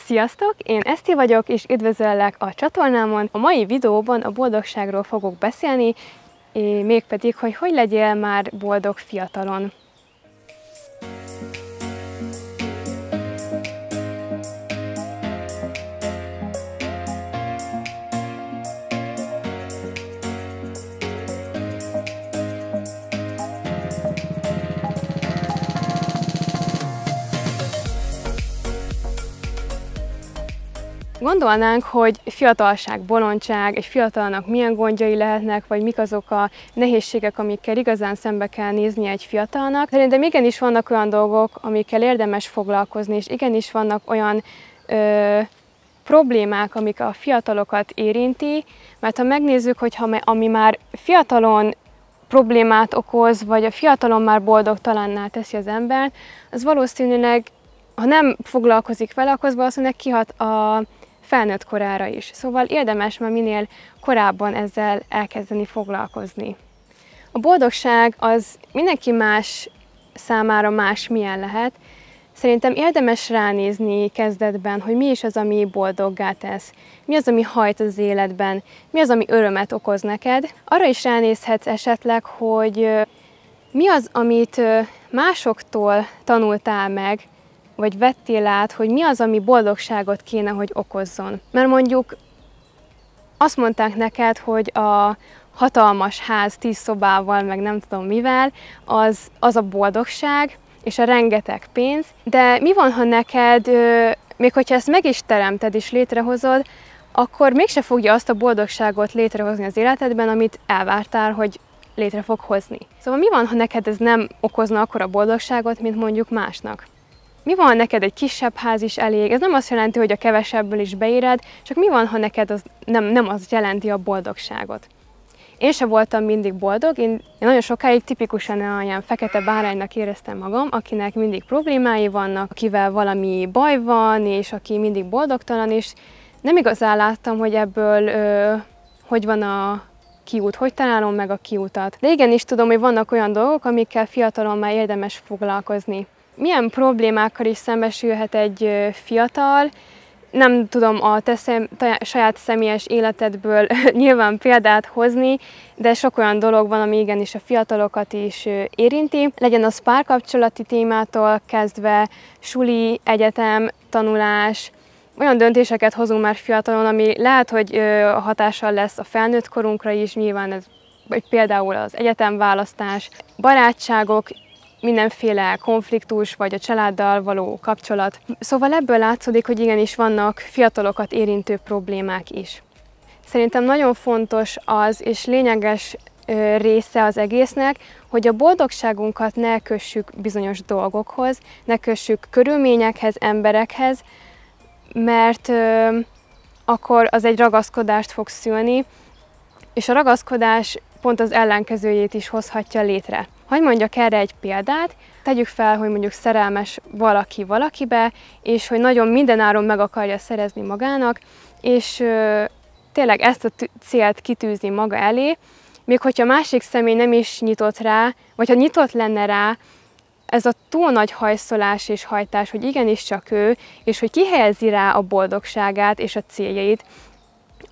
Sziasztok! Én Eszti vagyok, és üdvözöllek a csatornámon. A mai videóban a boldogságról fogok beszélni, mégpedig, hogy legyél már boldog fiatalon. Gondolnánk, hogy fiatalság, bolondság, egy fiatalnak milyen gondjai lehetnek, vagy mik azok a nehézségek, amikkel igazán szembe kell nézni egy fiatalnak. Szerintem igenis vannak olyan dolgok, amikkel érdemes foglalkozni, és igenis vannak olyan problémák, amik a fiatalokat érinti, mert ha megnézzük, hogy ami már fiatalon problémát okoz, vagy a fiatalon már boldogtalanná teszi az embert, az valószínűleg, ha nem foglalkozik vele, akkor valószínűleg kihat a felnőtt korára is. Szóval érdemes már minél korábban ezzel elkezdeni foglalkozni. A boldogság az mindenki más számára milyen lehet. Szerintem érdemes ránézni kezdetben, hogy mi is az, ami boldoggá tesz. Mi az, ami hajt az életben, mi az, ami örömet okoz neked. Arra is ránézhetsz esetleg, hogy mi az, amit másoktól tanultál meg, vagy vettél át, hogy mi az, ami boldogságot kéne, hogy okozzon. Mert mondjuk azt mondták neked, hogy a hatalmas ház 10 szobával, meg nem tudom mivel, az a boldogság, és a rengeteg pénz. De mi van, ha neked, még hogyha ezt meg is teremted és létrehozod, akkor mégse fogja azt a boldogságot létrehozni az életedben, amit elvártál, hogy létre fog hozni. Szóval mi van, ha neked ez nem okozna akkora boldogságot, mint mondjuk másnak? Mi van, neked egy kisebb ház is elég? Ez nem azt jelenti, hogy a kevesebből is beéred, csak mi van, ha neked az nem az jelenti a boldogságot? Én sem voltam mindig boldog, én nagyon sokáig tipikusan olyan fekete báránynak éreztem magam, akinek mindig problémái vannak, akivel valami baj van, és aki mindig boldogtalan, és nem igazán láttam, hogy ebből hogy van a kiút, hogy találom meg a kiutat. De igenis tudom, hogy vannak olyan dolgok, amikkel fiatalon már érdemes foglalkozni. Milyen problémákkal is szembesülhet egy fiatal? Nem tudom a te saját személyes életedből nyilván példát hozni, de sok olyan dolog van, ami igenis a fiatalokat is érinti. Legyen az párkapcsolati témától kezdve, suli, egyetem, tanulás, olyan döntéseket hozunk már fiatalon, ami lehet, hogy hatással lesz a felnőtt korunkra is, nyilván ez például az egyetemválasztás, barátságok, mindenféle konfliktus, vagy a családdal való kapcsolat. Szóval ebből látszódik, hogy igenis vannak fiatalokat érintő problémák is. Szerintem nagyon fontos az, és lényeges része az egésznek, hogy a boldogságunkat ne kössük bizonyos dolgokhoz, ne kössük körülményekhez, emberekhez, mert akkor az egy ragaszkodást fog szülni, és a ragaszkodás pont az ellenkezőjét is hozhatja létre. Hadd mondjak erre egy példát, tegyük fel, hogy mondjuk szerelmes valaki valakibe, és hogy nagyon mindenáron meg akarja szerezni magának, és tényleg ezt a célt kitűzi maga elé, még hogyha a másik személy nem is nyitott rá, vagy ha nyitott lenne rá, ez a túl nagy hajszolás és hajtás, hogy igenis csak ő, és hogy kihelyezi rá a boldogságát és a céljait,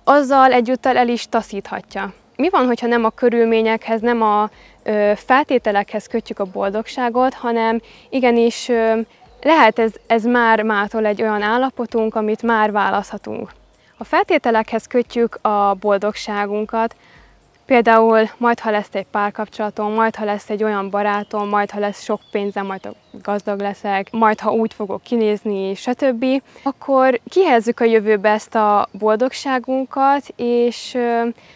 azzal egyúttal el is taszíthatja. Mi van, hogyha nem a körülményekhez, nem a feltételekhez kötjük a boldogságot, hanem igenis lehet ez már mától egy olyan állapotunk, amit már választhatunk. A feltételekhez kötjük a boldogságunkat, például majd, ha lesz egy párkapcsolatom, majd, ha lesz egy olyan barátom, majd, ha lesz sok pénzem, majd, ha gazdag leszek, majd, ha úgy fogok kinézni, stb. Akkor kihelyezzük a jövőbe ezt a boldogságunkat, és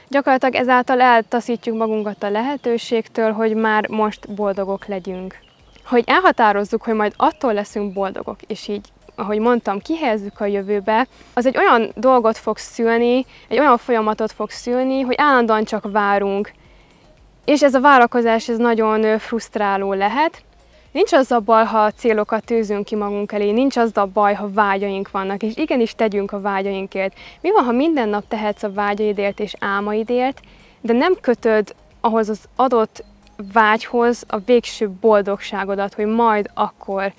gyakorlatilag ezáltal eltaszítjuk magunkat a lehetőségtől, hogy már most boldogok legyünk. Hogy elhatározzuk, hogy majd attól leszünk boldogok, és így, ahogy mondtam, kihelyezzük a jövőbe, az egy olyan dolgot fog szülni, egy olyan folyamatot fog szülni, hogy állandóan csak várunk. És ez a várakozás ez nagyon frusztráló lehet. Nincs az a baj, ha célokat tűzünk ki magunk elé, nincs az a baj, ha vágyaink vannak, és igenis tegyünk a vágyainkért. Mi van, ha minden nap tehetsz a vágyaidért és álmaidért, de nem kötöd ahhoz az adott vágyhoz a végső boldogságodat, hogy majd akkor.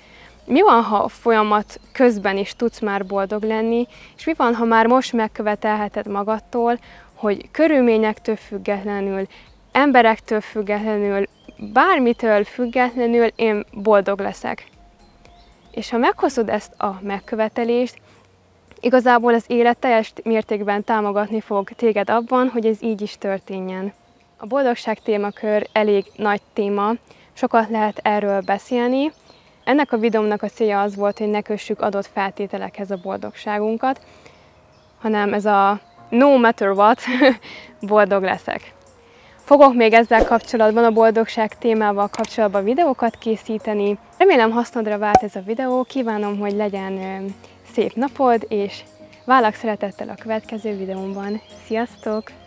Mi van, ha a folyamat közben is tudsz már boldog lenni, és mi van, ha már most megkövetelheted magadtól, hogy körülményektől függetlenül, emberektől függetlenül, bármitől függetlenül én boldog leszek. És ha meghozod ezt a megkövetelést, igazából az élet teljes mértékben támogatni fog téged abban, hogy ez így is történjen. A boldogság témakör elég nagy téma, sokat lehet erről beszélni. Ennek a videómnak a célja az volt, hogy ne kössük adott feltételekhez a boldogságunkat, hanem ez a no matter what, boldog leszek. Fogok még ezzel kapcsolatban, a boldogság témával kapcsolatban videókat készíteni. Remélem hasznodra vált ez a videó, kívánom, hogy legyen szép napod, és várlak szeretettel a következő videómban. Sziasztok!